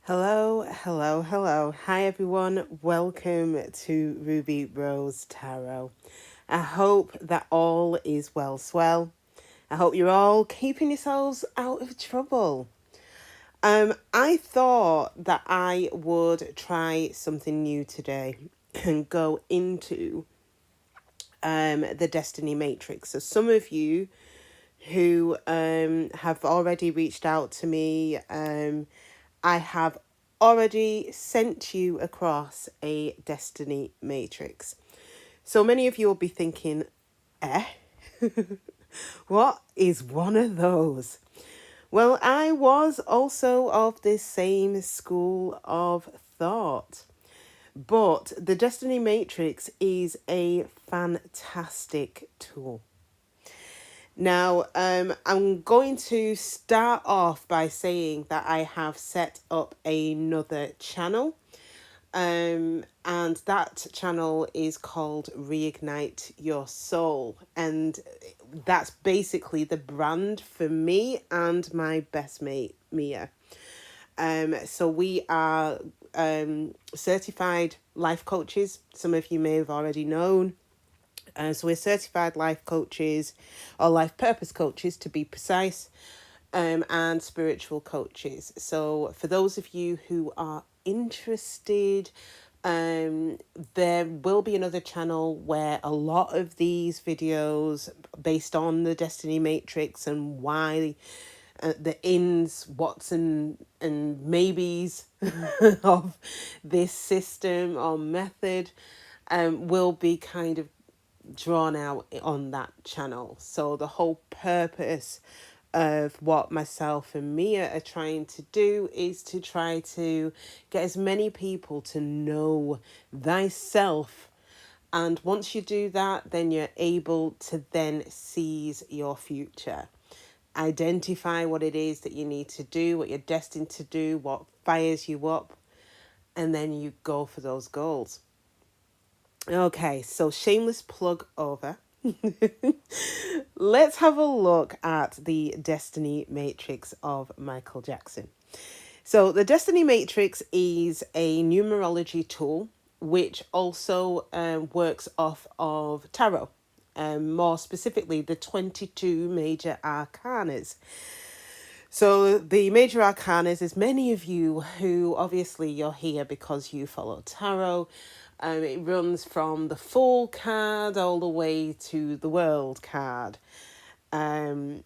Hello, hello, hello. Hi everyone. Welcome to Ruby Rose Tarot. I hope that all is well swell. I hope you're all keeping yourselves out of trouble. I thought that I would try something new today and go into the Destiny Matrix. So some of you who have already reached out to me, I have already sent you across a Destiny Matrix. So many of you will be thinking, eh? What is one of those? Well, I was also of this same school of thought. But the Destiny Matrix is a fantastic tool. Now, I'm going to start off by saying that I have set up another channel. And that channel is called Reignite Your Soul. And that's basically the brand for me and my best mate, Mia. So we are certified life coaches. Some of you may have already known. So we're certified life coaches, or life purpose coaches to be precise, and spiritual coaches. So for those of you who are interested, there will be another channel where a lot of these videos based on the Destiny Matrix and why the ins, whats and maybes of this system or method will be kind of drawn out on that channel. So the whole purpose of what myself and Mia are trying to do is to try to get as many people to know thyself. And once you do that, then you're able to then seize your future. Identify what it is that you need to do, what you're destined to do, what fires you up, and then you go for those goals. Okay, so shameless plug over. Let's have a look at the Destiny Matrix of Michael Jackson. So the Destiny Matrix is a numerology tool which also works off of tarot, more specifically the 22 major arcanas. So the major arcanas is many of you who obviously you're here because you follow tarot. It runs from the Fool card all the way to the World card. And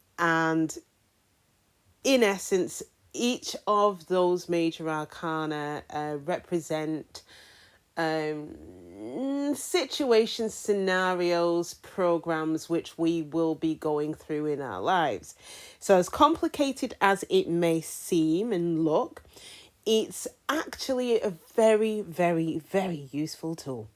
in essence, each of those major arcana represent situations, scenarios, programs which we will be going through in our lives. So as complicated as it may seem and look, it's actually a very, very, very useful tool.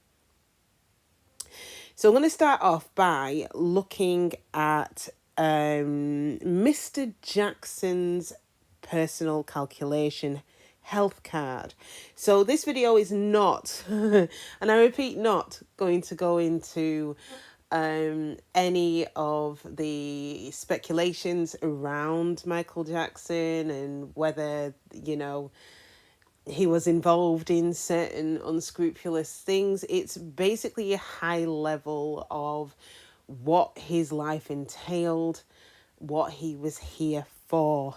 So I'm going to start off by looking at Mr. Jackson's personal calculation health card. So this video is not, and I repeat, not going to go into any of the speculations around Michael Jackson and whether, he was involved in certain unscrupulous things. It's basically a high level of what his life entailed, what he was here for.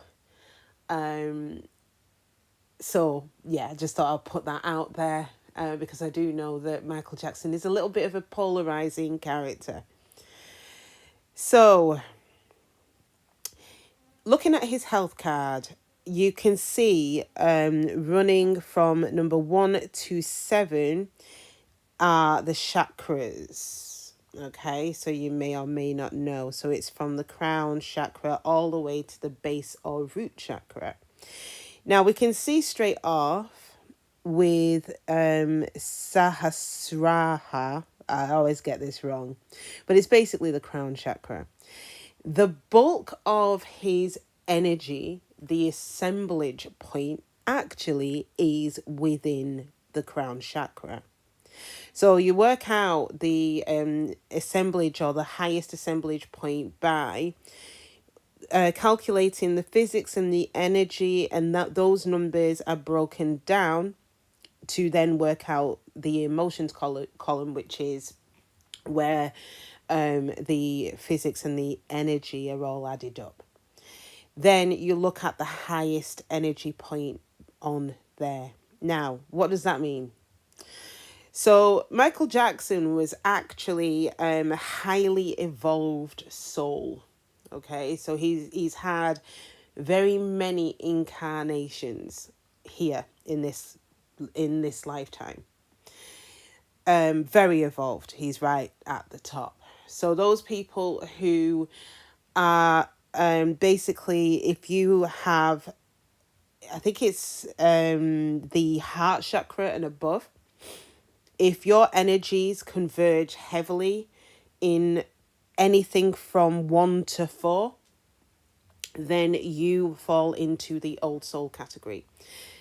So yeah, I just thought I'll put that out there because I do know that Michael Jackson is a little bit of a polarizing character. So looking at his health card, you can see running from number 1 to 7 are the chakras. Okay, so you may or may not know. So it's from the crown chakra all the way to the base or root chakra. Now we can see straight off with Sahasrara. I always get this wrong, but it's basically the crown chakra. The bulk of his energy, the assemblage point, actually is within the crown chakra. So you work out the assemblage or the highest assemblage point by calculating the physics and the energy, and that those numbers are broken down to then work out the emotions column, which is where the physics and the energy are all added up. Then you look at the highest energy point on there. Now, what does that mean? So Michael Jackson was actually a highly evolved soul. Okay, so he's had very many incarnations here in this lifetime. Very evolved. He's right at the top. So those people who are basically, if you have, I think it's the heart chakra and above, if your energies converge heavily in anything from 1 to 4, then you fall into the old soul category.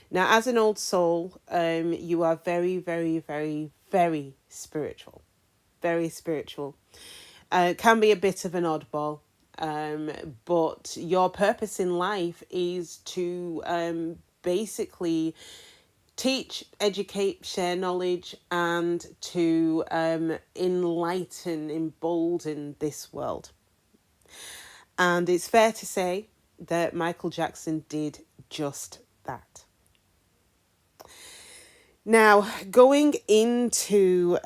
Now, as an old soul, you are very, very, very, very spiritual. Very spiritual. Can be a bit of an oddball, but your purpose in life is to basically teach, educate, share knowledge, and to enlighten, embolden this world. And it's fair to say that Michael Jackson did just that. Now, going into,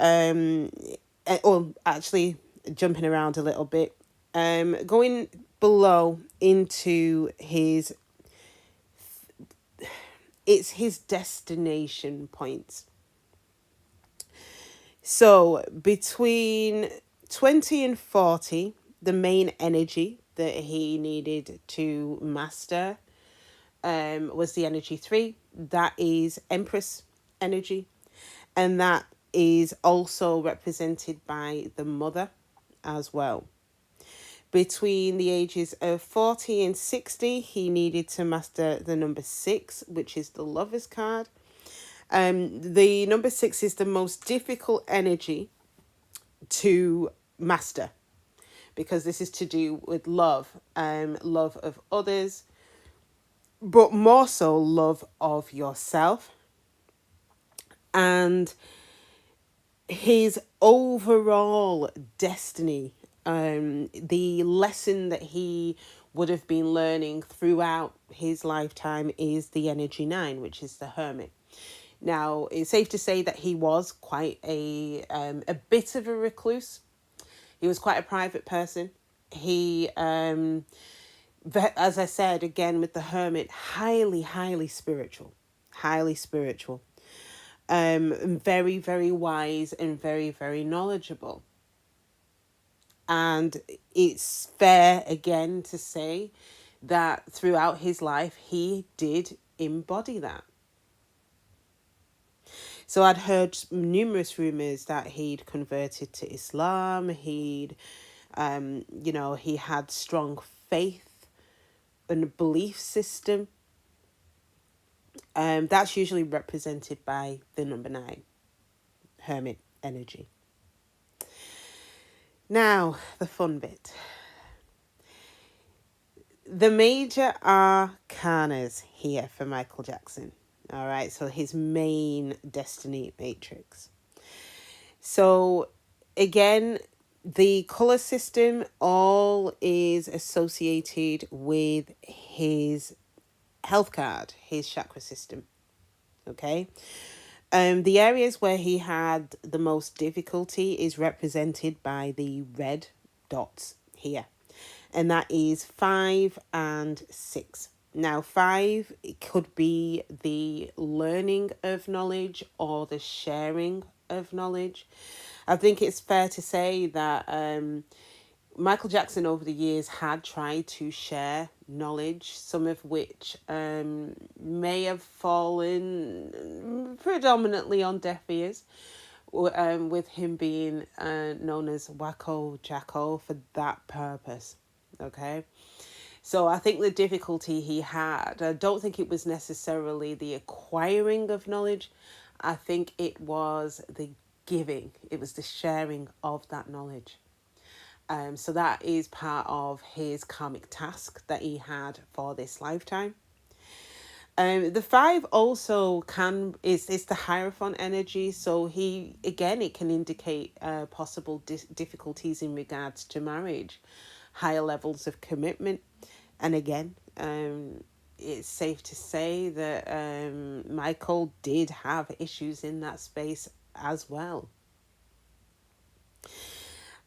or actually jumping around a little bit, going below into it's his destination points. So between 20 and 40, the main energy that he needed to master was the energy 3. That is Empress energy. And that is also represented by the mother as well. Between the ages of 40 and 60, he needed to master the number 6, which is the Lover's card. The number 6 is the most difficult energy to master, because this is to do with love, love of others, but more so love of yourself. And his overall destiny, the lesson that he would have been learning throughout his lifetime, is the energy 9, which is the Hermit. Now, it's safe to say that he was quite a bit of a recluse. He was quite a private person. He, as I said, again, with the Hermit, highly spiritual, very, very wise and very, very knowledgeable. And it's fair, again, to say that throughout his life, he did embody that. So I'd heard numerous rumors that he'd converted to Islam. He had strong faith and a belief system. That's usually represented by the number 9, Hermit energy. Now, the fun bit. The major arcanas here for Michael Jackson. All right, so his main destiny matrix. So, again, the color system all is associated with his health card, his chakra system. Okay. The areas where he had the most difficulty is represented by the red dots here. And that is 5 and 6. Now, 5, it could be the learning of knowledge or the sharing of knowledge. I think it's fair to say that Michael Jackson over the years had tried to share knowledge, some of which may have fallen predominantly on deaf ears, with him being known as Wacko Jacko for that purpose. Okay. So I think the difficulty he had, I don't think it was necessarily the acquiring of knowledge. I think it was the giving. It was the sharing of that knowledge. So that is part of his karmic task that he had for this lifetime. The five also is the Hierophant energy, so he again it can indicate possible difficulties in regards to marriage, higher levels of commitment, and again, it's safe to say that Michael did have issues in that space as well.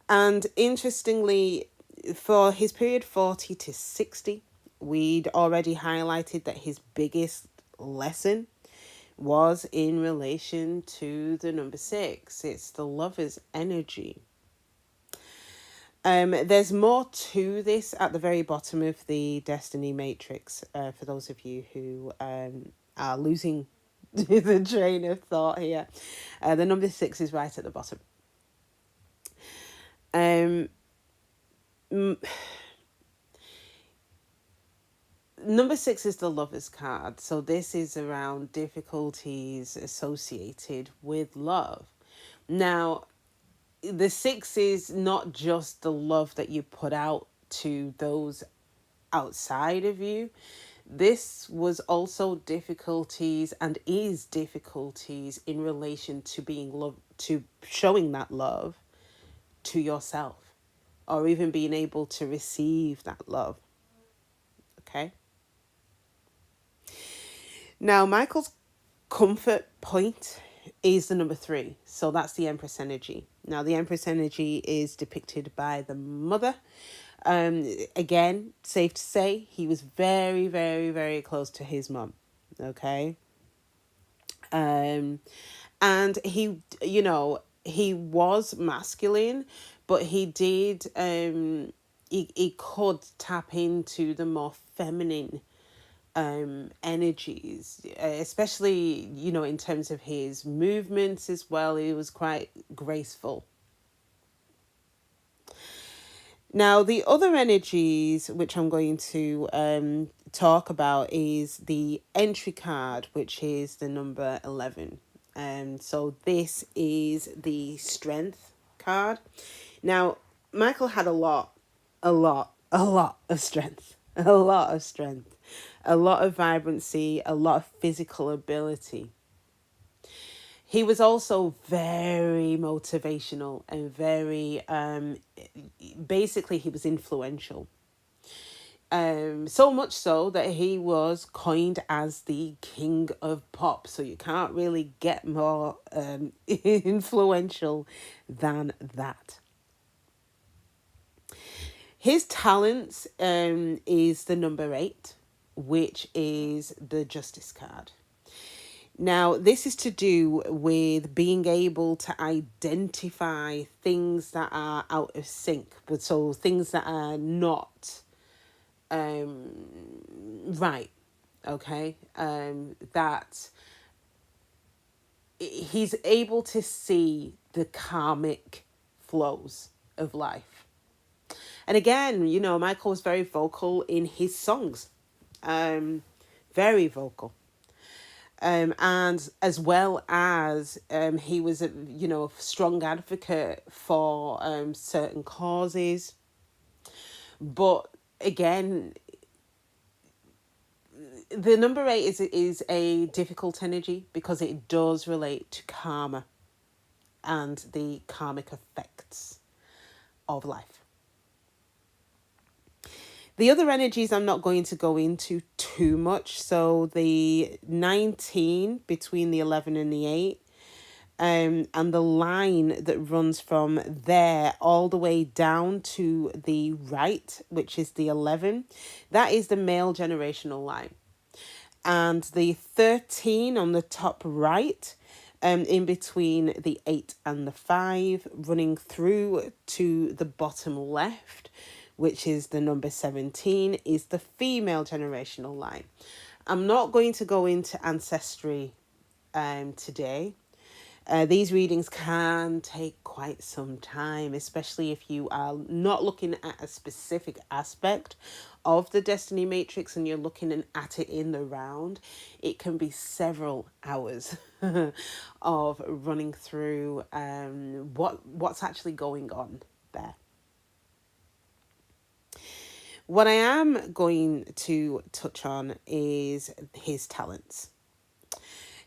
And interestingly, for his period 40 to 60, we'd already highlighted that his biggest lesson was in relation to the number six. It's the lover's energy. There's more to this at the very bottom of the Destiny Matrix, for those of you who are losing the train of thought here. The number six is right at the bottom. Number six is the lover's card. So this is around difficulties associated with love. Now, the six is not just the love that you put out to those outside of you. This was also difficulties and is difficulties in relation to being love, to showing that love to yourself, or even being able to receive that love. Okay. Now, Michael's comfort point is the number three. So that's the Empress energy. Now, the Empress energy is depicted by the mother. Again, safe to say, he was very, very, very close to his mum. Okay. And he, he was masculine, but he did, he could tap into the more feminine energies, especially in terms of his movements as well. He was quite graceful. Now, the other energies which I'm going to talk about is the entry card, which is the number 11. So this is the strength card. Now, Michael had a lot of strength, a lot of vibrancy, a lot of physical ability. He was also very motivational and very, basically he was influential. So much so that he was coined as the king of pop. So you can't really get more influential than that. His talents is the number 8, which is the Justice card. Now, this is to do with being able to identify things that are out of sync, but so things that are not right. Okay, that he's able to see the karmic flows of life. And again, Michael was very vocal in his songs, very vocal. And as well as he was a strong advocate for certain causes. But again, the number 8 is a difficult energy because it does relate to karma and the karmic effects of life. The other energies I'm not going to go into too much. So the 19 between the 11 and the 8, and the line that runs from there all the way down to the right, which is the 11, that is the male generational line. And the 13 on the top right, in between the 8 and the 5, running through to the bottom left, which is the number 17, is the female generational line. I'm not going to go into ancestry today. These readings can take quite some time, especially if you are not looking at a specific aspect of the Destiny Matrix and you're looking at it in the round. It can be several hours of running through what's actually going on there. What I am going to touch on is his talents.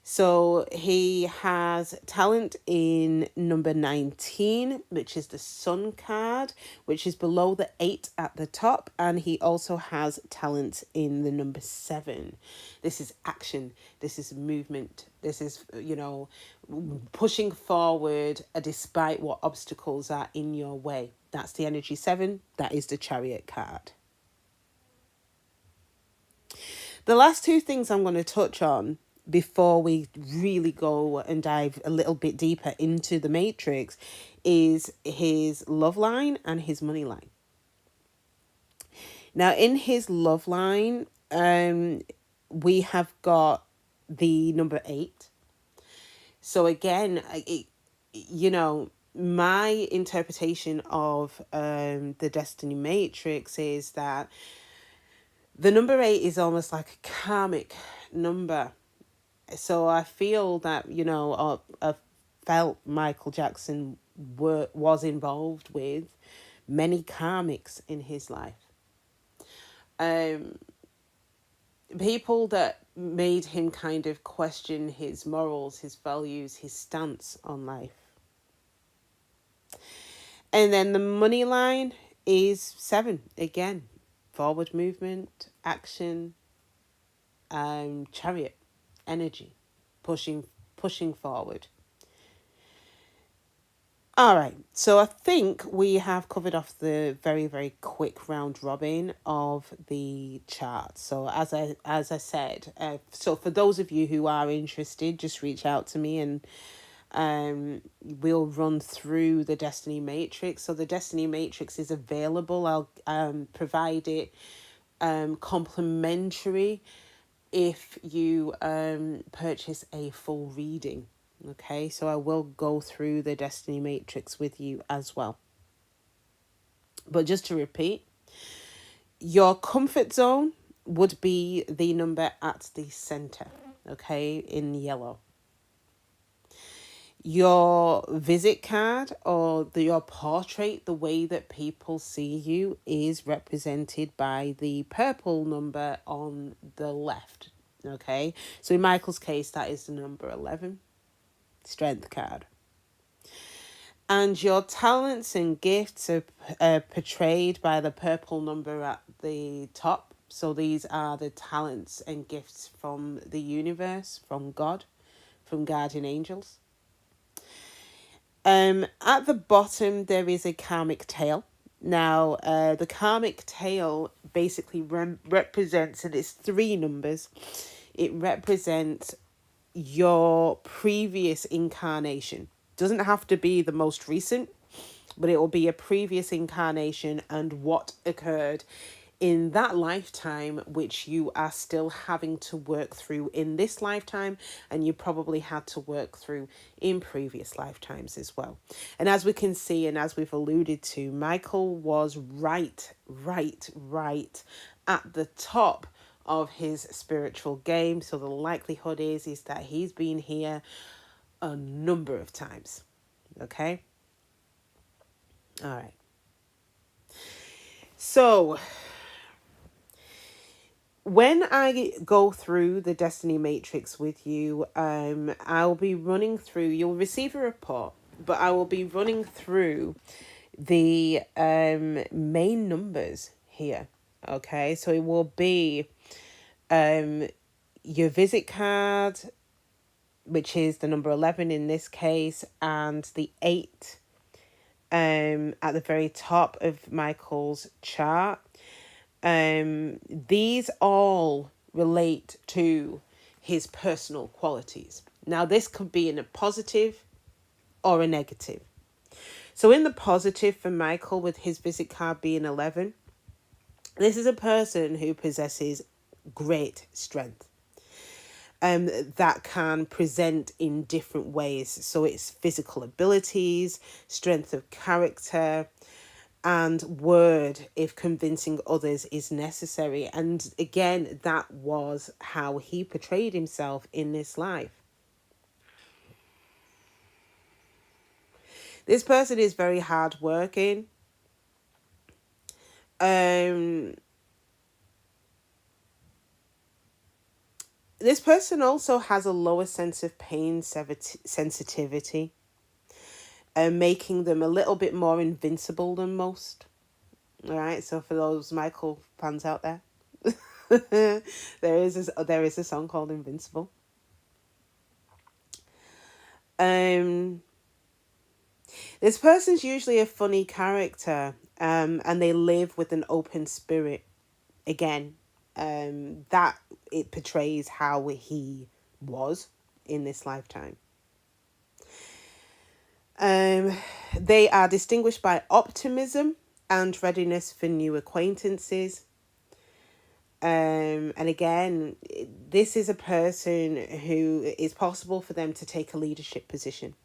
So he has talent in number 19, which is the Sun card, which is below the 8 at the top. And he also has talent in the number 7. This is action. This is movement. This is, pushing forward despite what obstacles are in your way. That's the energy 7. That is the Chariot card. The last two things I'm going to touch on before we really go and dive a little bit deeper into the matrix is his love line and his money line. Now, in his love line, we have got the number 8. So again, my interpretation of the Destiny Matrix is that the number 8 is almost like a karmic number. So I feel that, I felt Michael Jackson was involved with many karmics in his life. People that made him kind of question his morals, his values, his stance on life. And then the money line is 7. Again, forward movement, action, chariot, energy, pushing forward. All right, so I think we have covered off the very, very quick round robin of the chart. So as I said, so for those of you who are interested, just reach out to me and we'll run through the Destiny Matrix. So the Destiny Matrix is available. I'll provide it complimentary if you purchase a full reading. Okay, so I will go through the Destiny Matrix with you as well. But just to repeat, your comfort zone would be the number at the center, okay, in yellow. Your visit card or your portrait, the way that people see you, is represented by the purple number on the left, okay? So in Michael's case, that is the number 11. Strength card. And your talents and gifts are portrayed by the purple number at the top. So these are the talents and gifts from the universe, from God, from guardian angels. At the bottom, there is a karmic tail. Now, the karmic tail basically represents, and it's 3 numbers. It represents your previous incarnation. Doesn't have to be the most recent, but it will be a previous incarnation and what occurred in that lifetime, which you are still having to work through in this lifetime, and you probably had to work through in previous lifetimes as well. And as we can see, and as we've alluded to, Michael was right at the top of his spiritual game. So the likelihood is that he's been here a number of times. Okay. All right. So when I go through the Destiny Matrix with you, I'll be running through, you'll receive a report, but I will be running through the main numbers here. Okay. So it will be your visit card, which is the number 11 in this case, and the 8 at the very top of Michael's chart. These all relate to his personal qualities. Now, this could be in a positive or a negative. So in the positive for Michael, with his visit card being 11, this is a person who possesses great strength. That can present in different ways. So it's physical abilities, strength of character, and word if convincing others is necessary. And again, that was how he portrayed himself in this life. This person is very hardworking. This person also has a lower sense of pain sensitivity, making them a little bit more invincible than most. All right, so for those Michael fans out there, there is a song called Invincible. Um, this person's usually a funny character, and they live with an open spirit. Again, that it portrays how he was in this lifetime. Um, they are distinguished by optimism and readiness for new acquaintances. And again, this is a person who is possible for them to take a leadership position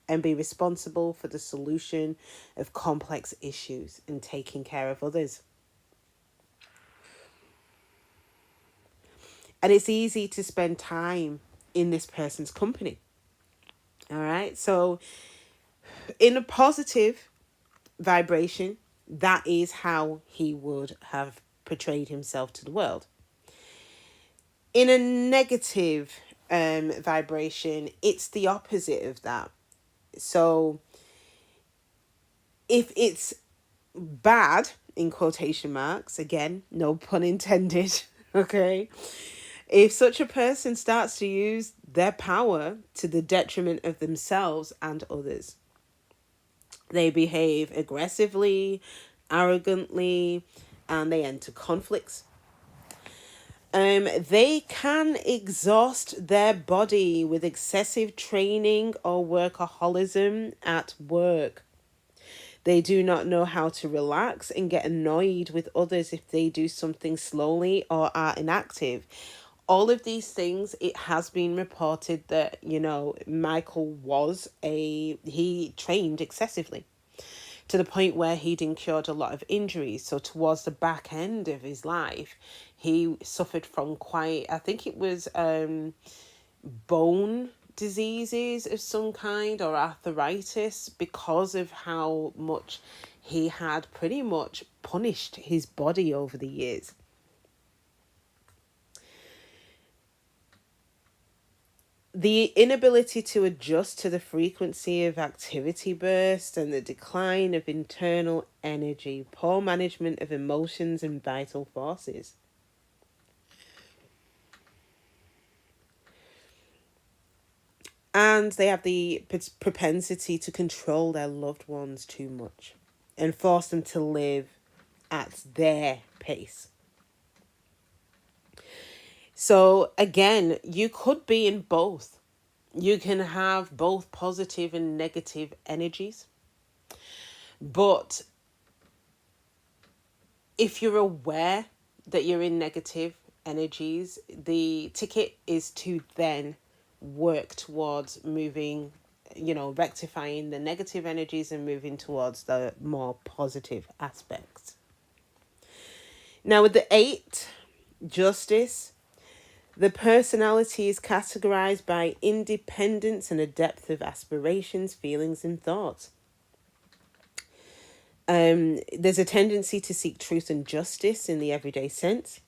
and be responsible for the solution of complex issues and taking care of others. And it's easy to spend time in this person's company. All right. So, in a positive vibration, that is how he would have portrayed himself to the world. In a negative vibration, it's the opposite of that. So, if it's bad, in quotation marks, again, no pun intended, okay? If such a person starts to use their power to the detriment of themselves and others, they behave aggressively, arrogantly, and they enter conflicts. They can exhaust their body with excessive training or workaholism at work. They do not know how to relax and get annoyed with others if they do something slowly or are inactive. All of these things, it has been reported that, Michael he trained excessively to the point where he'd incurred a lot of injuries. So towards the back end of his life, he suffered from I think it was bone diseases of some kind or arthritis because of how much he had pretty much punished his body over the years. The inability to adjust to the frequency of activity bursts and the decline of internal energy, poor management of emotions and vital forces. And they have the propensity to control their loved ones too much and force them to live at their pace. So again, you could be in both. You can have both positive and negative energies. But if you're aware that you're in negative energies, the ticket is to then work towards moving, rectifying the negative energies and moving towards the more positive aspects. Now, with the 8, justice, the personality is categorized by independence and a depth of aspirations, feelings, and thoughts. There's a tendency to seek truth and justice in the everyday sense.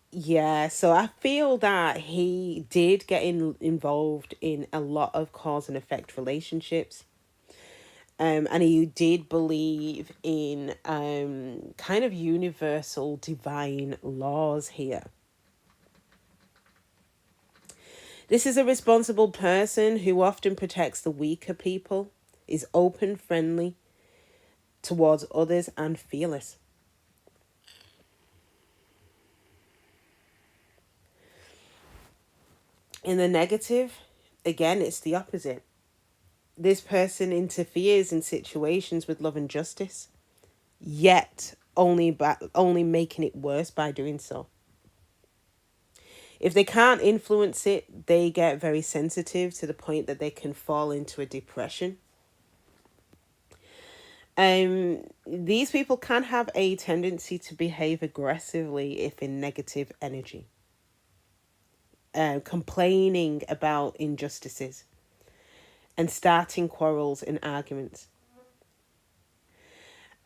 Yeah, so I feel that he did get involved in a lot of cause and effect relationships. And he did believe in kind of universal divine laws here. This is a responsible person who often protects the weaker people, is open, friendly towards others, and fearless. In the negative, again, it's the opposite. This person interferes in situations with love and justice, yet only making it worse by doing so. If they can't influence it, they get very sensitive to the point that they can fall into a depression. These people can have a tendency to behave aggressively if in negative energy. Complaining about injustices and starting quarrels and arguments.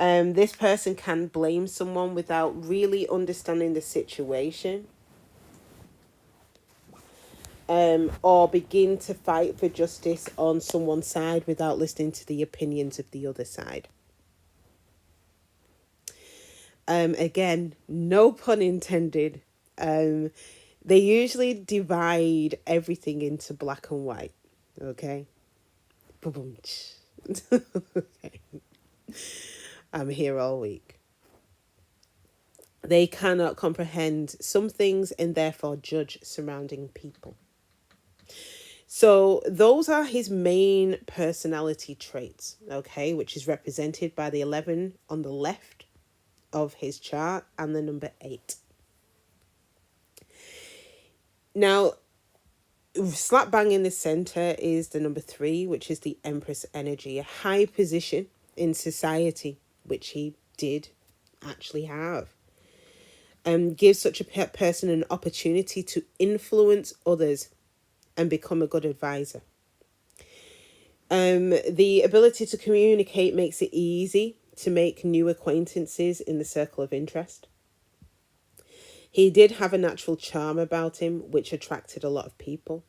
This person can blame someone without really understanding the situation, or begin to fight for justice on someone's side without listening to the opinions of the other side. Again, no pun intended. They usually divide everything into black and white. Okay? Okay. I'm here all week. They cannot comprehend some things and therefore judge surrounding people. So those are his main personality traits, okay, which is represented by the 11 on the left of his chart and the number 8. Now, slap bang in the center is the number 3, which is the Empress energy, a high position in society, which he did actually have. Gives such a person an opportunity to influence others and become a good advisor. The ability to communicate makes it easy to make new acquaintances in the circle of interest. He did have a natural charm about him, which attracted a lot of people.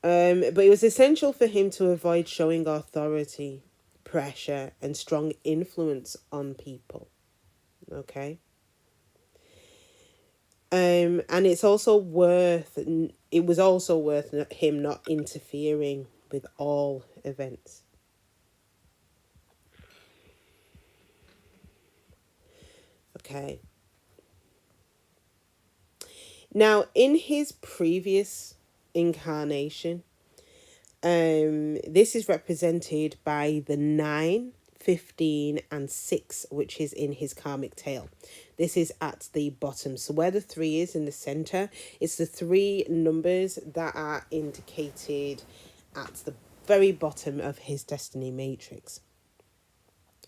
But it was essential for him to avoid showing authority, pressure, and strong influence on people. Okay? And it was also worth him not interfering with all events. Okay. Now, in his previous incarnation, this is represented by the 9, 15, and 6, which is in his karmic tail. This is at the bottom. So where the 3 is in the center, it's the 3 numbers that are indicated at the very bottom of his destiny matrix.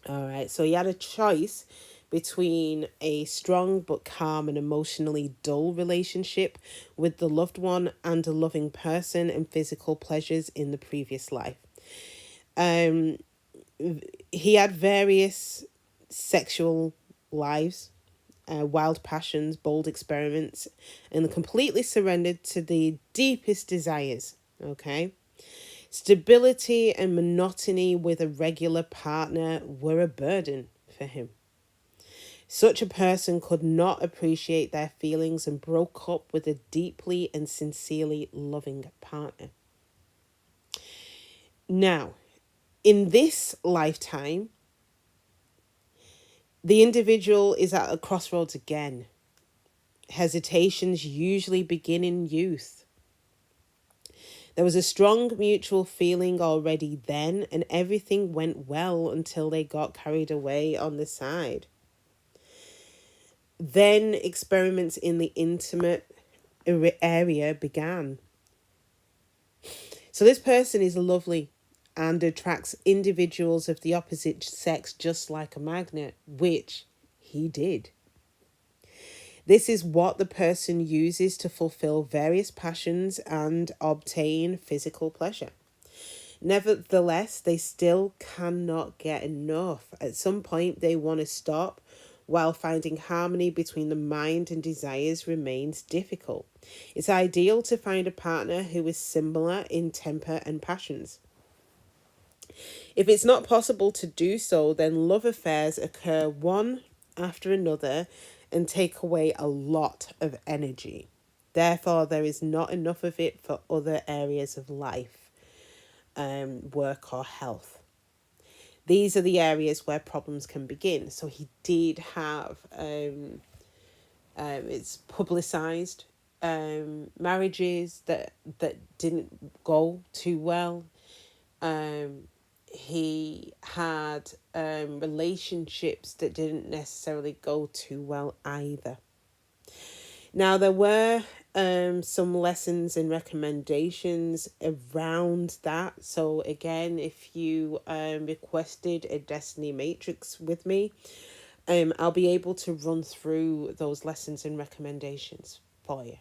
All right, so he had a choice between a strong but calm and emotionally dull relationship with the loved one and a loving person and physical pleasures in the previous life. He had various sexual lives, wild passions, bold experiments, and completely surrendered to the deepest desires. Okay. Stability and monotony with a regular partner were a burden for him. Such a person could not appreciate their feelings and broke up with a deeply and sincerely loving partner. Now, in this lifetime, the individual is at a crossroads again. Hesitations usually begin in youth. There was a strong mutual feeling already then, and everything went well until they got carried away on the side. Then experiments in the intimate area began. So this person is lovely and attracts individuals of the opposite sex just like a magnet, which he did. This is what the person uses to fulfill various passions and obtain physical pleasure. Nevertheless, they still cannot get enough. At some point, they want to stop, while finding harmony between the mind and desires remains difficult. It's ideal to find a partner who is similar in temper and passions. If it's not possible to do so, then love affairs occur one after another and take away a lot of energy. Therefore, there is not enough of it for other areas of life, work or health. These are the areas where problems can begin. So he did have, it's publicized marriages that didn't go too well. He had relationships that didn't necessarily go too well either. Now, there were some lessons and recommendations around that. So again, if you requested a Destiny Matrix with me, I'll be able to run through those lessons and recommendations for you.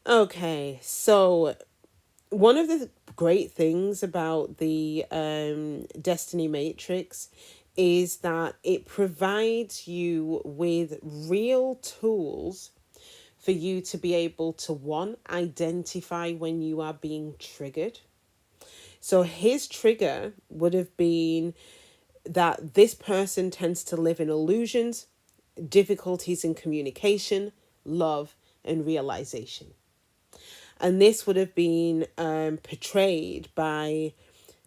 Okay, so one of the great things about the Destiny Matrix is that it provides you with real tools for you to be able to, one, identify when you are being triggered. So his trigger would have been that this person tends to live in illusions, difficulties in communication, love, and realization. And this would have been portrayed by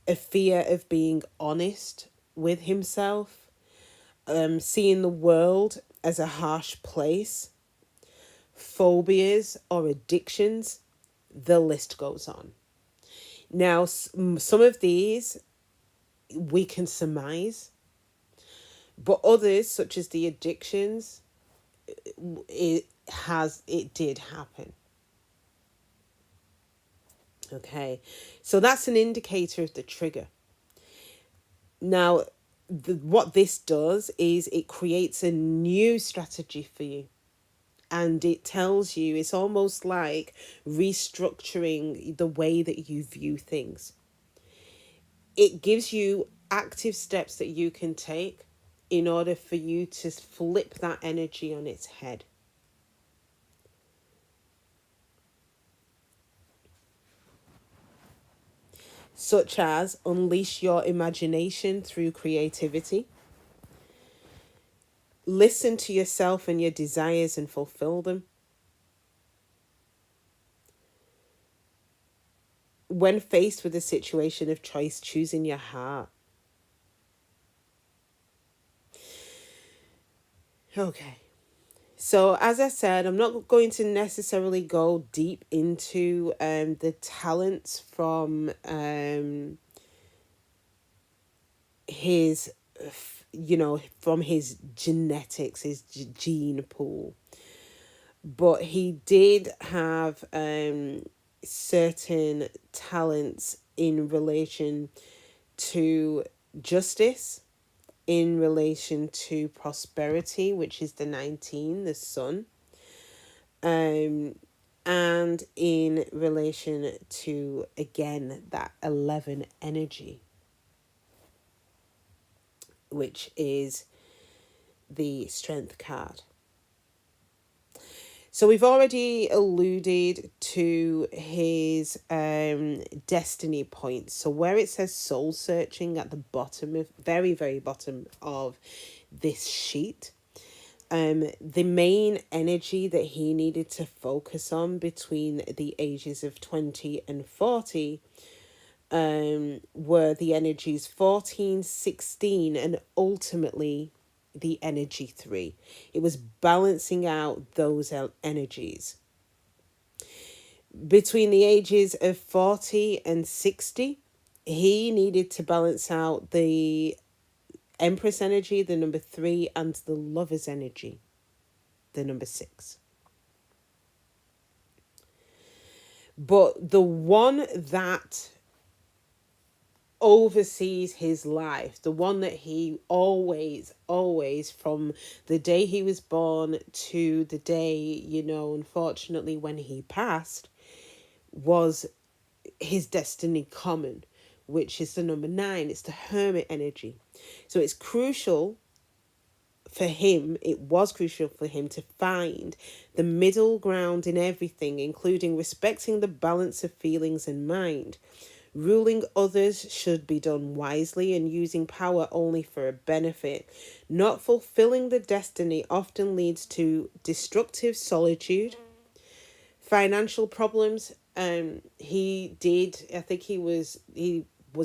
a fear of being honest with himself, seeing the world as a harsh place, phobias or addictions, the list goes on. Now, some of these we can surmise, but others, such as the addictions, it did happen. Okay, so that's an indicator of the trigger. Now, what this does is it creates a new strategy for you. And it tells you, it's almost like restructuring the way that you view things. It gives you active steps that you can take in order for you to flip that energy on its head. Such as unleash your imagination through creativity, listen to yourself and your desires and fulfill them. When faced with a situation of choice, choosing your heart. Okay. So, as I said, I'm not going to necessarily go deep into the talents from his, from his genetics, his gene pool. But he did have certain talents in relation to justice, in relation to prosperity, which is the 19, the sun, and in relation to, again, that 11 energy, which is the strength card. So we've already alluded to his destiny points. So where it says soul searching at the bottom of, very, very bottom of this sheet, the main energy that he needed to focus on between the ages of 20 and 40 were the energies 14, 16, and ultimately the energy 3. It was balancing out those energies. Between the ages of 40 and 60, he needed to balance out the Empress energy, the number 3, and the Lover's energy, the number 6. But the one that oversees his life, the one that he always, from the day he was born to the day, unfortunately when he passed, was his destiny common, which is the number 9. It's the Hermit energy. So it's crucial for him, it was crucial for him to find the middle ground in everything, including respecting the balance of feelings and mind. Ruling others should be done wisely and using power only for a benefit. Not fulfilling the destiny often leads to destructive solitude, financial problems. He did, I think he was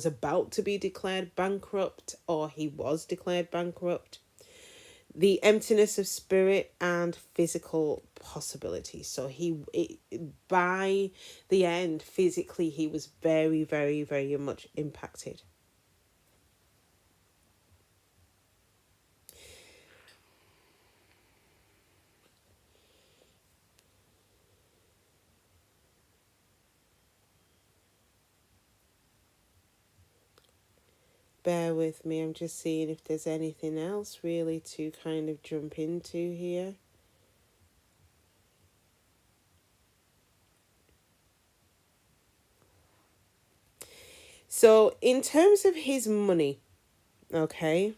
about to be declared bankrupt, or he was declared bankrupt. The emptiness of spirit and physical possibilities. So by the end, physically, he was very, very, very much impacted. Bear with me, I'm just seeing if there's anything else really to kind of jump into here. So in terms of his money, okay,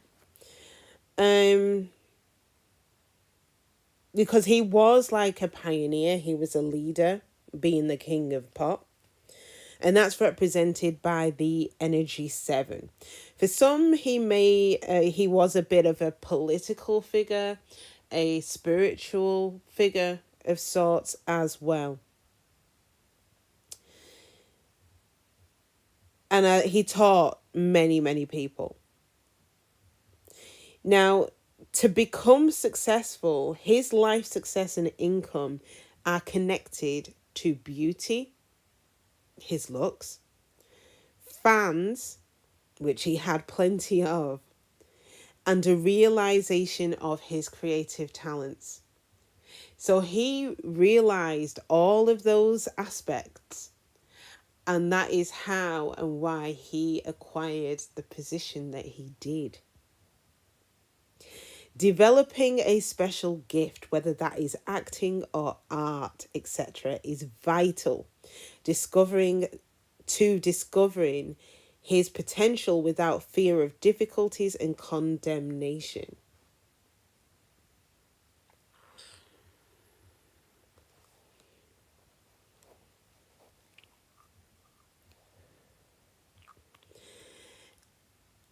because he was like a pioneer, he was a leader, being the king of pop. And that's represented by the energy 7. For some, he was a bit of a political figure, a spiritual figure of sorts as well. And he taught many, many people. Now, to become successful, his life success and income are connected to beauty, his looks, fans, which he had plenty of, and a realization of his creative talents. So he realized all of those aspects, and that is how and why he acquired the position that he did. Developing a special gift, whether that is acting or art, etc., is vital. Discovering his potential without fear of difficulties and condemnation.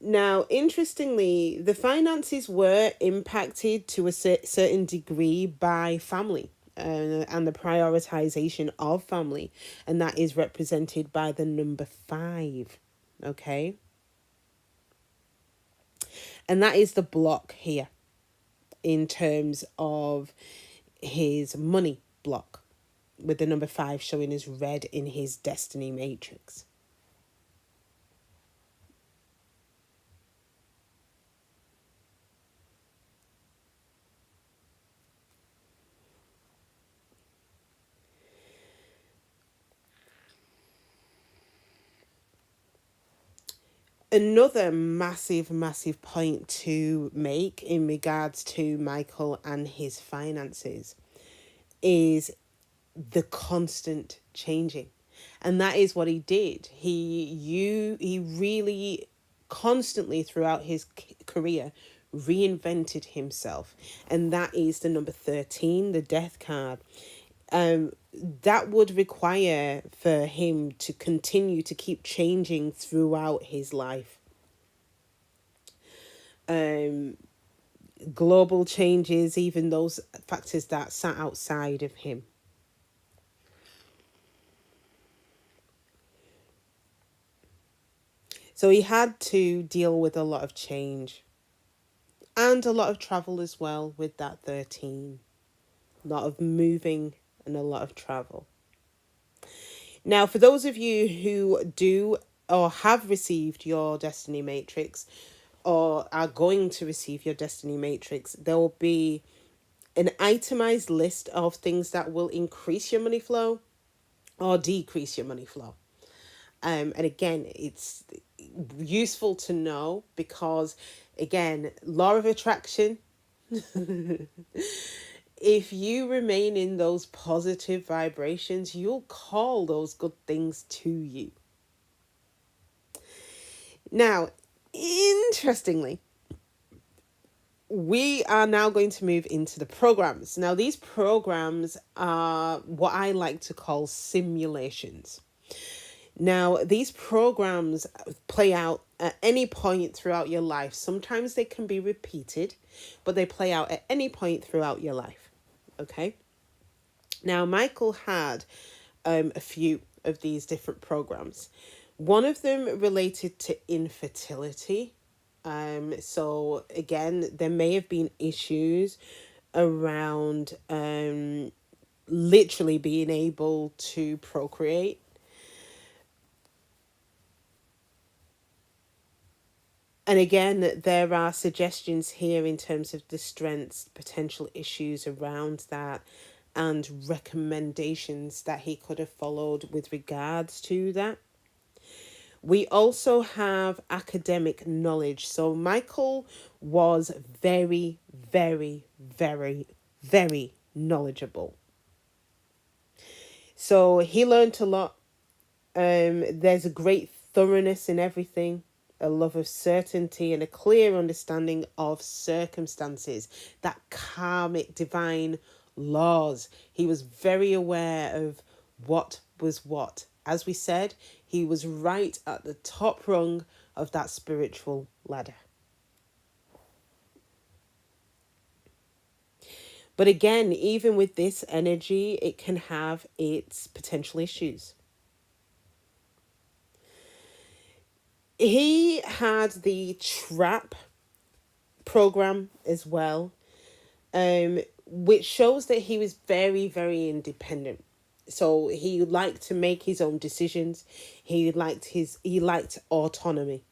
Now, interestingly, the finances were impacted to a certain degree by family and the prioritization of family, and that is represented by the number 5. Okay, and that is the block here in terms of his money block, with the number 5 showing as red in his destiny matrix. Another massive, massive point to make in regards to Michael and his finances is the constant changing. And that is what he did. He really constantly throughout his career reinvented himself. And that is the number 13, the death card. That would require for him to continue to keep changing throughout his life. Global changes, even those factors that sat outside of him. So he had to deal with a lot of change and a lot of travel as well with that 13. A lot of moving and a lot of travel. Now, for those of you who do or have received your Destiny Matrix or are going to receive your Destiny Matrix, there will be an itemized list of things that will increase your money flow or decrease your money flow. And again, it's useful to know because, again, law of attraction, if you remain in those positive vibrations, you'll call those good things to you. Now, interestingly, we are now going to move into the programs. Now, these programs are what I like to call simulations. Now, these programs play out at any point throughout your life. Sometimes they can be repeated, but they play out at any point throughout your life. Okay? Now, Michael had a few of these different programs. One of them related to infertility. So, again, there may have been issues around literally being able to procreate. And again, there are suggestions here in terms of the strengths, potential issues around that, and recommendations that he could have followed with regards to that. We also have academic knowledge. So Michael was very, very, very, very knowledgeable. So he learned a lot. There's a great thoroughness in everything, a love of certainty, and a clear understanding of circumstances, that karmic divine laws. He was very aware of what was what. As we said, he was right at the top rung of that spiritual ladder. But again, even with this energy, it can have its potential issues. He had the trap program as well, which shows that he was very, very independent. So he liked to make his own decisions. He liked autonomy.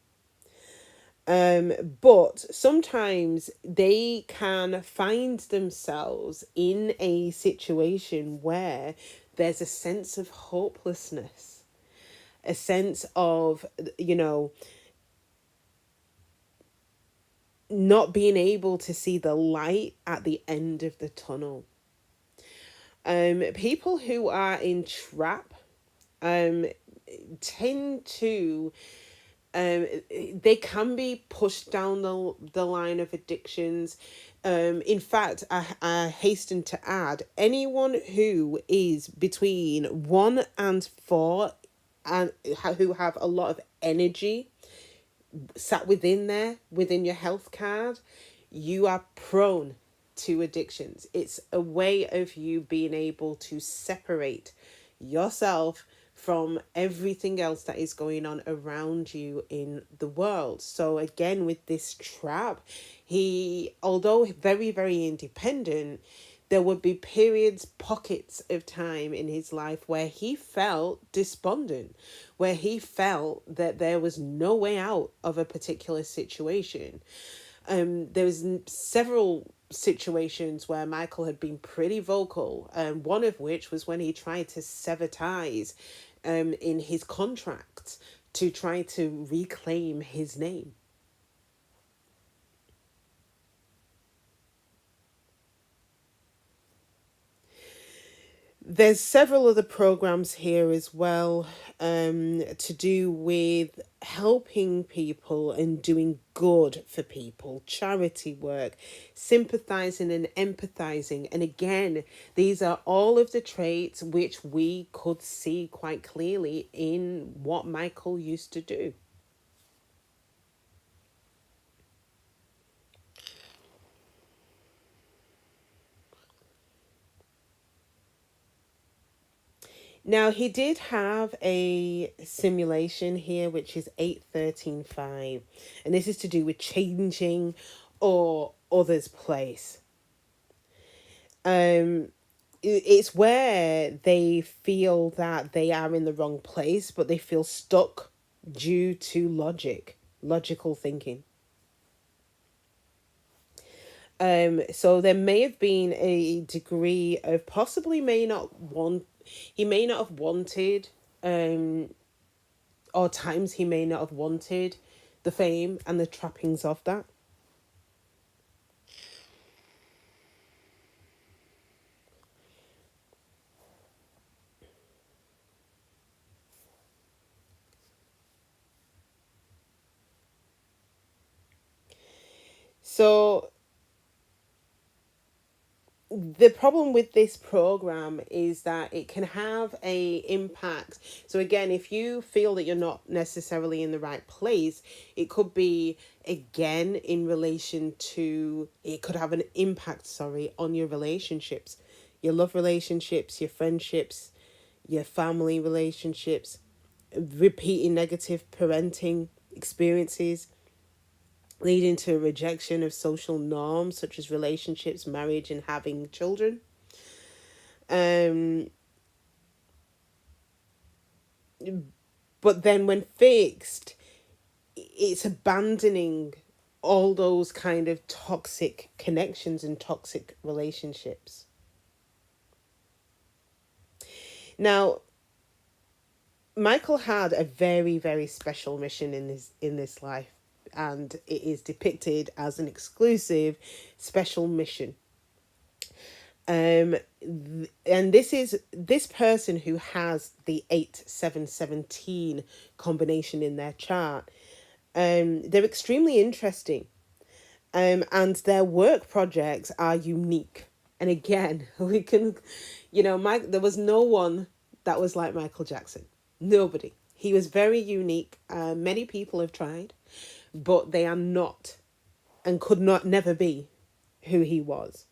But sometimes they can find themselves in a situation where there's a sense of hopelessness, a sense of, not being able to see the light at the end of the tunnel. People who are in trap tend to they can be pushed down the line of addictions. In fact, I hasten to add, anyone who is between 1 and 4 and who have a lot of energy sat within your health card, you are prone to addictions. It's a way of you being able to separate yourself from everything else that is going on around you in the world. So again, with this trap, he, although very, very independent, there would be periods, pockets of time in his life where he felt despondent, where he felt that there was no way out of a particular situation. There was several situations where Michael had been pretty vocal, one of which was when he tried to sever ties in his contract to try to reclaim his name. There's several other programs here as well, to do with helping people and doing good for people, charity work, sympathizing and empathizing. And again, these are all of the traits which we could see quite clearly in what Michael used to do. Now, he did have a simulation here, which is 813.5, and this is to do with changing or others' place. It's where they feel that they are in the wrong place, but they feel stuck due to logical thinking. So there may have been a degree of possibly he may not have wanted, or times he may not have wanted the fame and the trappings of that. So the problem with this program is that it can have a impact. So again, if you feel that you're not necessarily in the right place, it could be, again, in relation to, it could have an impact, on your relationships, your love relationships, your friendships, your family relationships, repeating negative parenting experiences, leading to a rejection of social norms such as relationships, marriage, and having children. But then when fixed, it's abandoning all those kind of toxic connections and toxic relationships. Now, Michael had a very, very special mission in this life, and it is depicted as an exclusive special mission. And this person who has the 8-7-17 combination in their chart. They're extremely interesting. And their work projects are unique. And again, we can, there was no one that was like Michael Jackson. Nobody. He was very unique. Many people have tried, but they are not and could not never be who he was.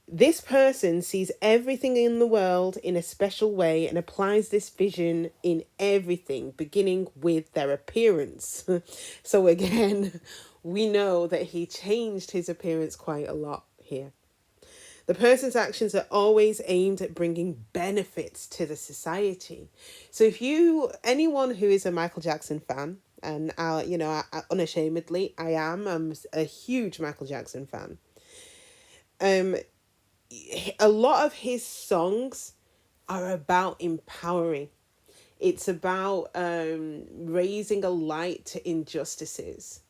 This person sees everything in the world in a special way and applies this vision in everything, beginning with their appearance. So again, we know that he changed his appearance quite a lot here. The person's actions are always aimed at bringing benefits to the society. So if anyone who is a Michael Jackson fan, and unashamedly, I'm a huge Michael Jackson fan. A lot of his songs are about empowering. It's about raising a light to injustices,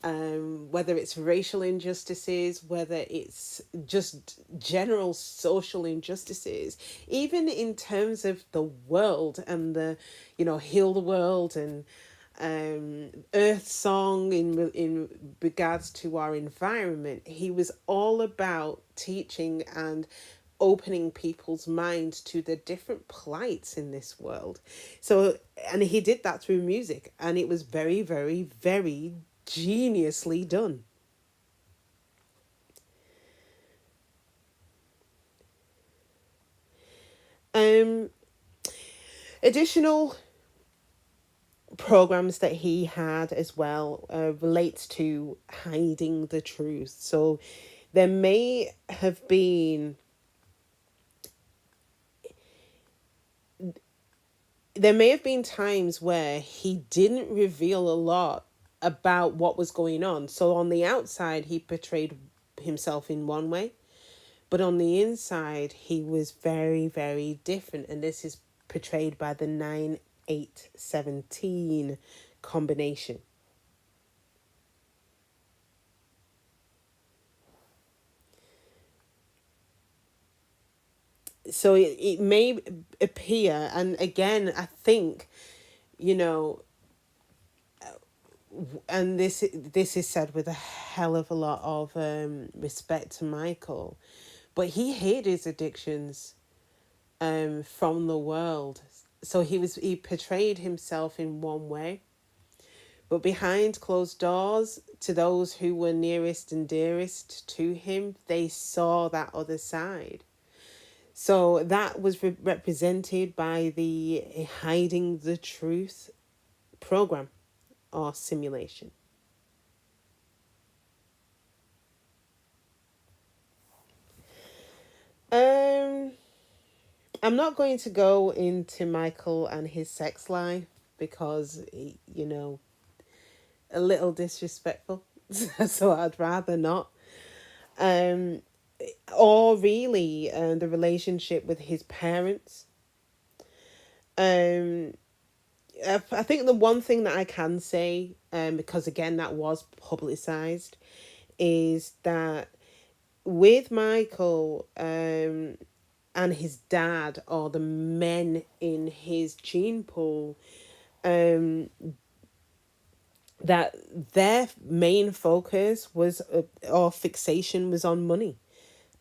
whether it's racial injustices, whether it's just general social injustices, even in terms of the world and heal the world and Earth Song in regards to our environment. He was all about teaching and opening people's minds to the different plights in this world. So, and he did that through music, and it was very, very, very geniusly done. Additional programs that he had as well relates to hiding the truth. So there may have been times where he didn't reveal a lot about what was going on. So on the outside he portrayed himself in one way, but on the inside he was very, very different. And this is portrayed by the 9-8-17 combination. So it may appear, and again, I think, and this is said with a hell of a lot of respect to Michael, but he hid his addictions from the world. So he portrayed himself in one way, but behind closed doors, to those who were nearest and dearest to him, they saw that other side. So that was represented by the Hiding the Truth program or simulation. I'm not going to go into Michael and his sex life because, a little disrespectful. So I'd rather not. Or really the relationship with his parents. I think the one thing that I can say, because again that was publicized, is that with Michael and his dad, or the men in his gene pool, that their main focus was or fixation was on money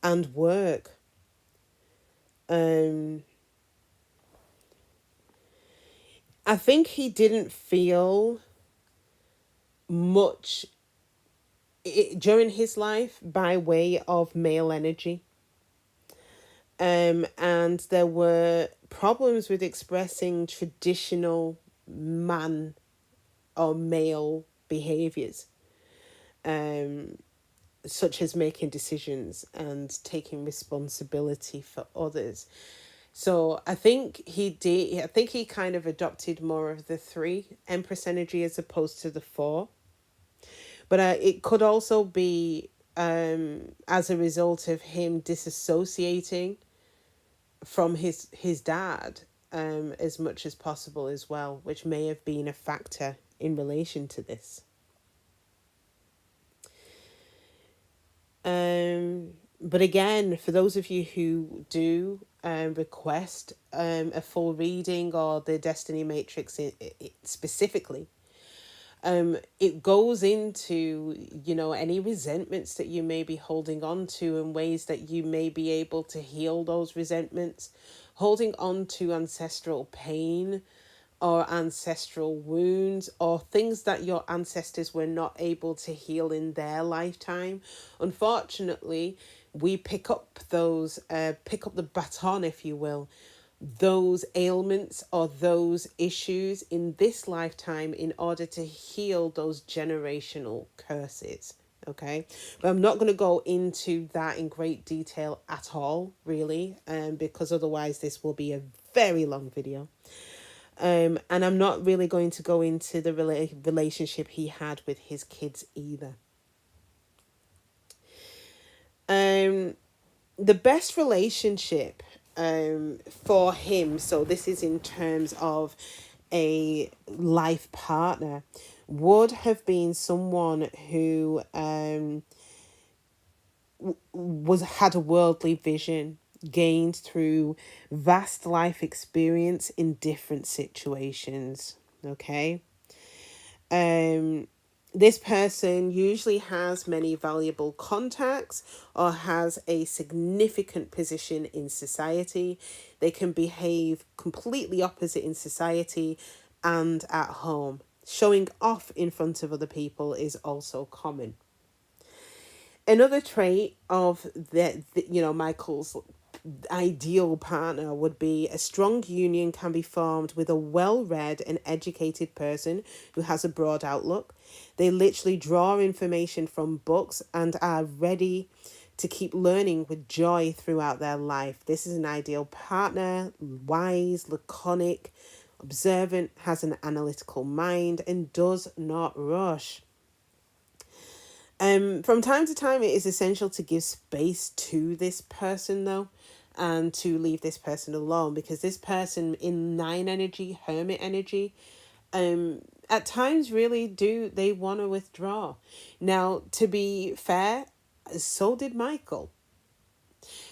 and work. I think he didn't feel much during his life by way of male energy. And there were problems with expressing traditional man or male behaviors, such as making decisions and taking responsibility for others. So I think he kind of adopted more of the 3 Empress energy as opposed to the 4. But it could also be as a result of him disassociating from his dad as much as possible as well, which may have been a factor in relation to this. But again, for those of you who do request a full reading or the Destiny Matrix specifically, it goes into, any resentments that you may be holding on to and ways that you may be able to heal those resentments, holding on to ancestral pain or ancestral wounds or things that your ancestors were not able to heal in their lifetime. Unfortunately, we pick up the baton, if you will, those ailments or those issues in this lifetime in order to heal those generational curses. Okay, but I'm not going to go into that in great detail at all, really, because otherwise this will be a very long video. And I'm not really going to go into the relationship he had with his kids either. The best relationship for him, so this is in terms of a life partner, would have been someone who had a worldly vision gained through vast life experience in different situations. Okay. This person usually has many valuable contacts or has a significant position in society. They can behave completely opposite in society and at home. Showing off in front of other people is also common. Another trait of Michael's ideal partner would be a strong union can be formed with a well-read and educated person who has a broad outlook. They literally draw information from books and are ready to keep learning with joy throughout their life. This is an ideal partner, wise, laconic, observant, has an analytical mind, and does not rush. From time to time, it is essential to give space to this person, though, and to leave this person alone, because this person in 9 energy, hermit energy, at times really they want to withdraw. Now, to be fair, so did Michael.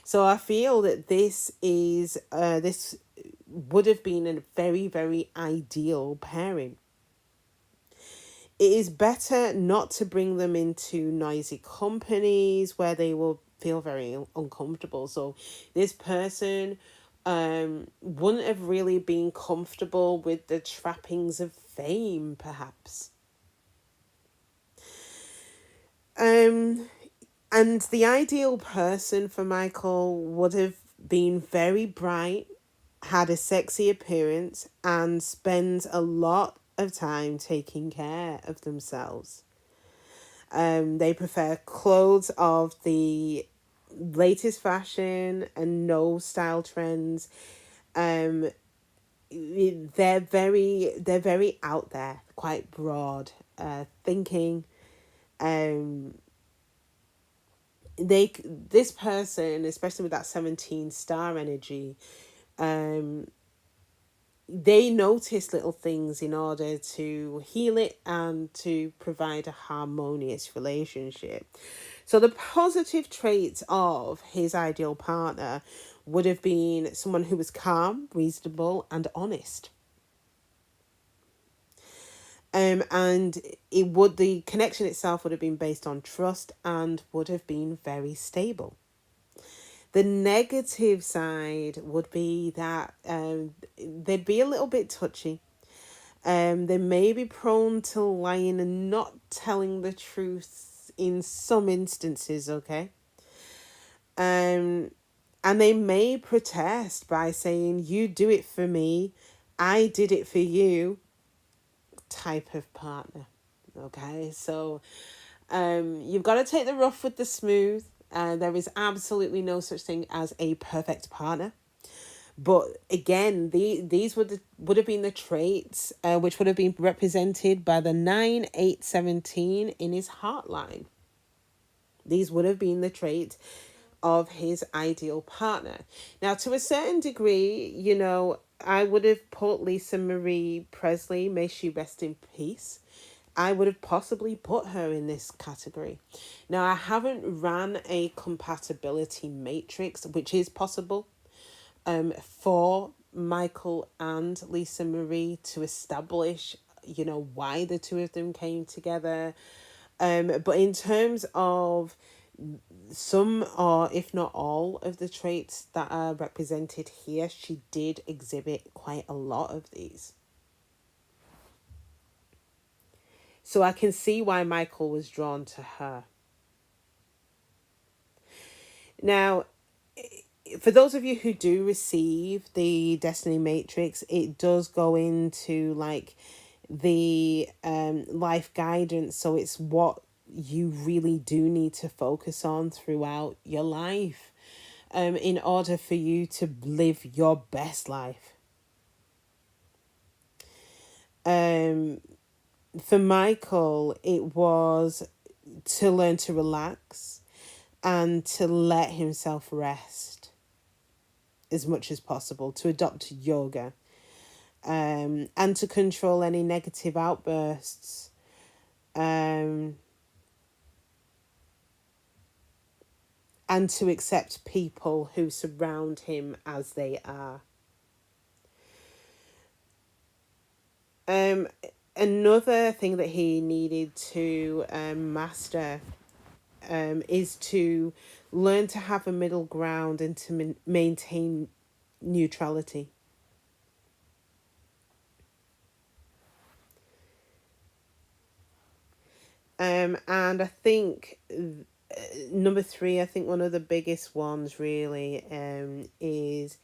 So I feel that this would have been a very, very ideal pairing. It is better not to bring them into noisy companies where they will feel very uncomfortable. So this person wouldn't have really been comfortable with the trappings of fame, perhaps. And the ideal person for Michael would have been very bright, had a sexy appearance, and spends a lot of time taking care of themselves. They prefer clothes of the latest fashion and no style trends. They're very out there, quite broad thinking. This person, especially with that 17 star energy, they notice little things in order to heal it and to provide a harmonious relationship. So the positive traits of his ideal partner would have been someone who was calm, reasonable, and honest. And the connection itself would have been based on trust and would have been very stable. The negative side would be that they'd be a little bit touchy. They may be prone to lying and not telling the truth in some instances, okay? And they may protest by saying, you do it for me, I did it for you, type of partner, okay? So you've got to take the rough with the smooth. There is absolutely no such thing as a perfect partner. But again, these would have been the traits which would have been represented by the 9, 8, 17 in his heart line. These would have been the traits of his ideal partner. Now, to a certain degree, I would have put Lisa Marie Presley, may she rest in peace, I would have possibly put her in this category. Now, I haven't ran a compatibility matrix, which is possible for Michael and Lisa Marie to establish, why the two of them came together. But in terms of some, or if not all, of the traits that are represented here, she did exhibit quite a lot of these. So I can see why Michael was drawn to her. Now, for those of you who do receive the Destiny Matrix, it does go into like the life guidance. So it's what you really do need to focus on throughout your life in order for you to live your best life. For Michael, it was to learn to relax and to let himself rest as much as possible, to adopt yoga, and to control any negative outbursts. And to accept people who surround him as they are. Another thing that he needed to master is to learn to have a middle ground and to maintain neutrality. And I think number 3, I think one of the biggest ones really is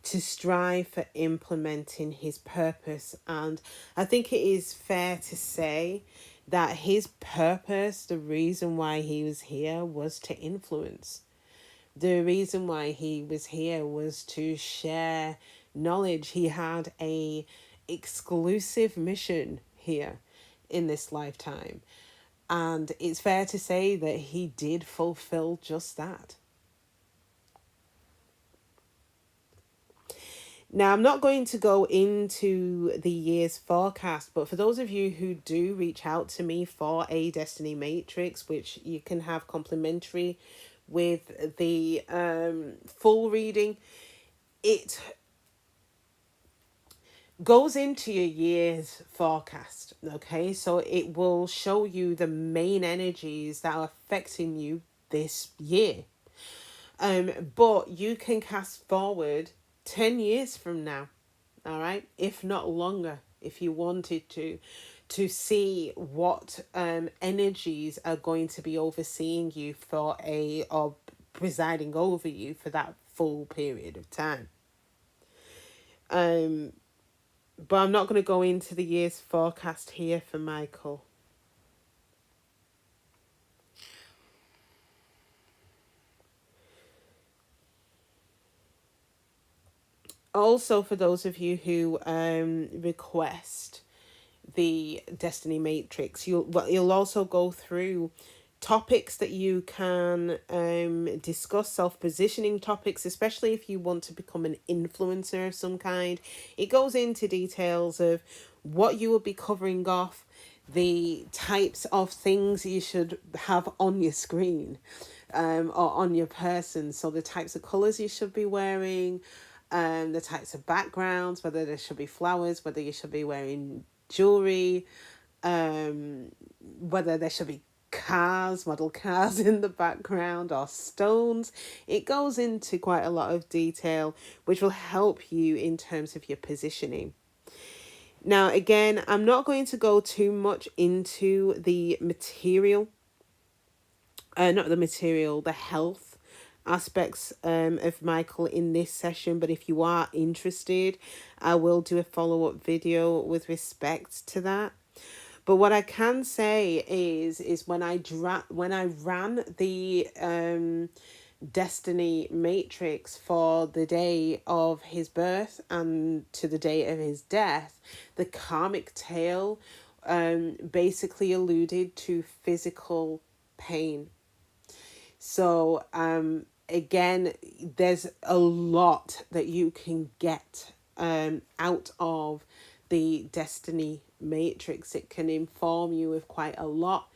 to strive for implementing his purpose. And I think it is fair to say that his purpose, the reason why he was here, was to influence. The reason why he was here was to share knowledge. He had a exclusive mission here in this lifetime. And it's fair to say that he did fulfill just that. Now, I'm not going to go into the year's forecast, but for those of you who do reach out to me for a Destiny Matrix, which you can have complimentary with the full reading, it goes into your year's forecast, okay? So it will show you the main energies that are affecting you this year. But you can cast forward 10 years from now, all right? If not longer, if you wanted to see what energies are going to be overseeing you or presiding over you for that full period of time. But I'm not going to go into the year's forecast here for Michael. Also, for those of you who request the Destiny Matrix, you'll also go through topics that you can discuss, self-positioning topics, especially if you want to become an influencer of some kind. It goes into details of what you will be covering off, the types of things you should have on your screen or on your person. So the types of colours you should be wearing, the types of backgrounds, whether there should be flowers, whether you should be wearing jewelry, whether there should be model cars in the background or stones. It goes into quite a lot of detail, which will help you in terms of your positioning. Now, again, I'm not going to go too much into the material, the health aspects of Michael in this session, but if you are interested, I will do a follow-up video with respect to that. But what I can say is when I ran the Destiny Matrix for the day of his birth and to the day of his death, the karmic tale basically alluded to physical pain. So again, there's a lot that you can get out of the Destiny matrix, it can inform you of quite a lot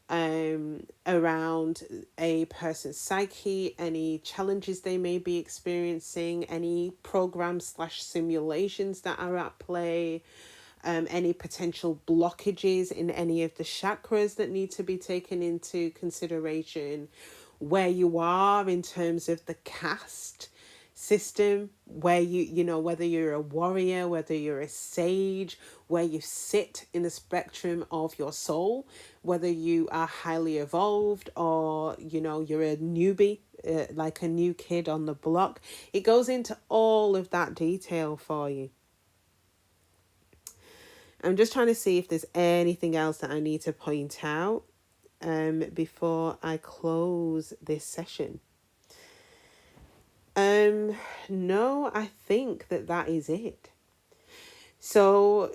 around a person's psyche, any challenges they may be experiencing, any programs / simulations that are at play, any potential blockages in any of the chakras that need to be taken into consideration, where you are in terms of the caste system, where you know, whether you're a warrior, whether you're a sage, where you sit in the spectrum of your soul, whether you are highly evolved or, you know, you're a newbie, like a new kid on the block. It goes into all of that detail for you. I'm just trying to see if there's anything else that I need to point out before I close this session. No, I think that is it. So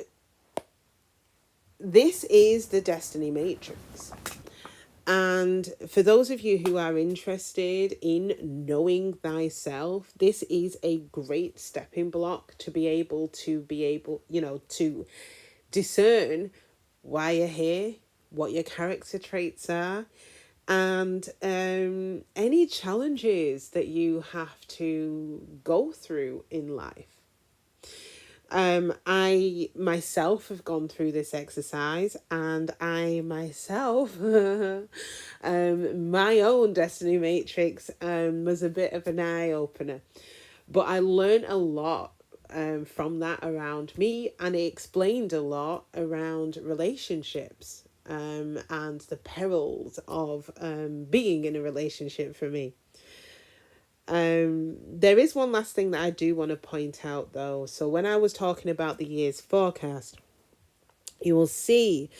this is the Destiny Matrix. And for those of you who are interested in knowing thyself, this is a great stepping block to be able, you know, to discern why you're here, what your character traits are, and any challenges that you have to go through in life. I myself have gone through this exercise, and I myself, my own Destiny Matrix was a bit of an eye-opener. But I learned a lot from that around me, and it explained a lot around relationships and the perils of being in a relationship for me. There is one last thing that I do want to point out though. So when I was talking about the year's forecast, you will see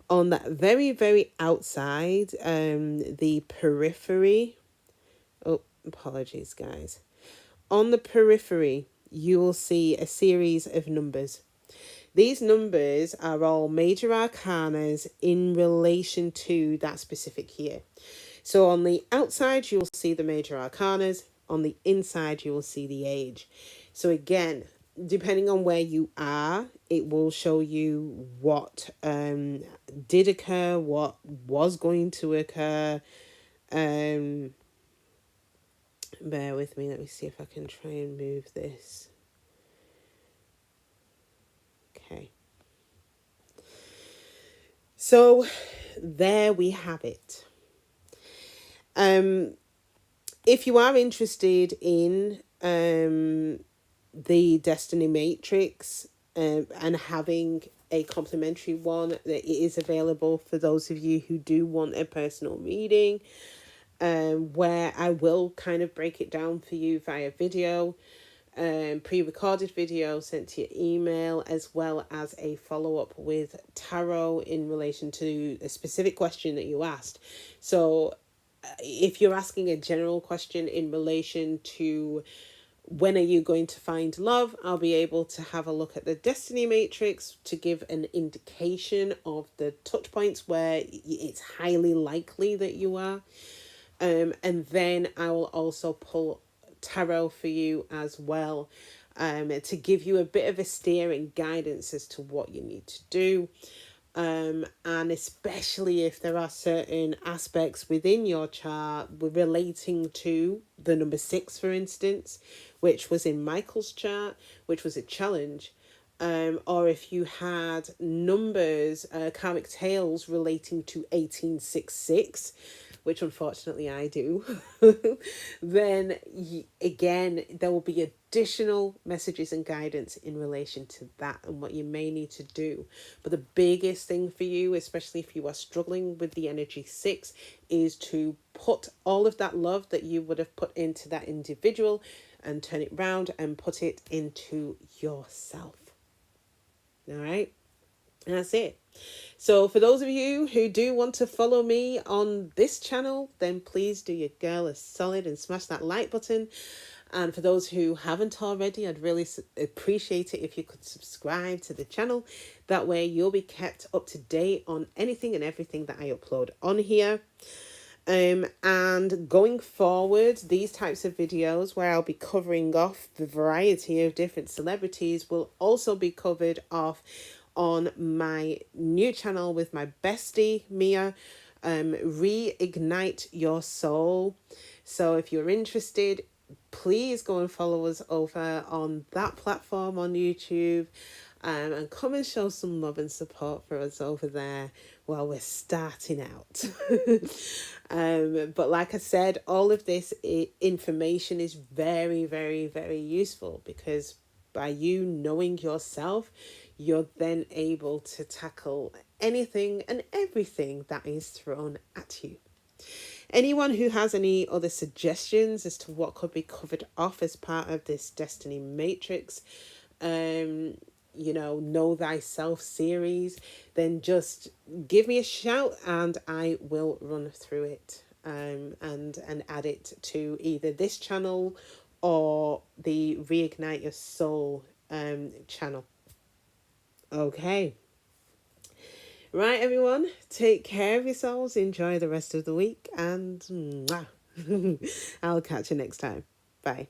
on that very, very outside, the periphery. Oh, apologies, guys. On the periphery, you will see a series of numbers. These numbers are all major arcanas in relation to that specific year. So on the outside, you will see the major arcanas. On the inside, you will see the age. So again, depending on where you are, it will show you what did occur, what was going to occur. Bear with me. Let me see if I can try and move this. Okay. So there we have it. If you are interested in the Destiny Matrix and having a complimentary one, that it is available for those of you who do want a personal reading, where I will kind of break it down for you via video, pre-recorded video sent to your email, as well as a follow-up with tarot in relation to a specific question that you asked. So if you're asking a general question in relation to when are you going to find love, I'll be able to have a look at the Destiny Matrix to give an indication of the touch points where it's highly likely that you are. And then I will also pull tarot for you as well, to give you a bit of a steer and guidance as to what you need to do. And especially if there are certain aspects within your chart relating to the number 6, for instance, which was in Michael's chart, which was a challenge. Or if you had numbers, karmic tales relating to 1866, which unfortunately I do, then again, there will be additional messages and guidance in relation to that and what you may need to do. But the biggest thing for you, especially if you are struggling with the energy 6, is to put all of that love that you would have put into that individual and turn it round and put it into yourself. All right. And that's it. So for those of you who do want to follow me on this channel, then please do your girl a solid and smash that like button. And for those who haven't already, I'd really appreciate it if you could subscribe to the channel. That way you'll be kept up to date on anything and everything that I upload on here. And going forward, these types of videos where I'll be covering off the variety of different celebrities will also be covered off on my new channel with my bestie, Mia, Reignite Your Soul. So if you're interested, please go and follow us over on that platform on YouTube, and come and show some love and support for us over there while we're starting out. But like I said, all of this information is very, very, very useful, because by you knowing yourself, you're then able to tackle anything and everything that is thrown at you. Anyone who has any other suggestions as to what could be covered off as part of this Destiny Matrix, Know Thyself series, then just give me a shout and I will run through it, and add it to either this channel or the Reignite Your Soul channel. Okay. Right, everyone, take care of yourselves, enjoy the rest of the week, and I'll catch you next time. Bye.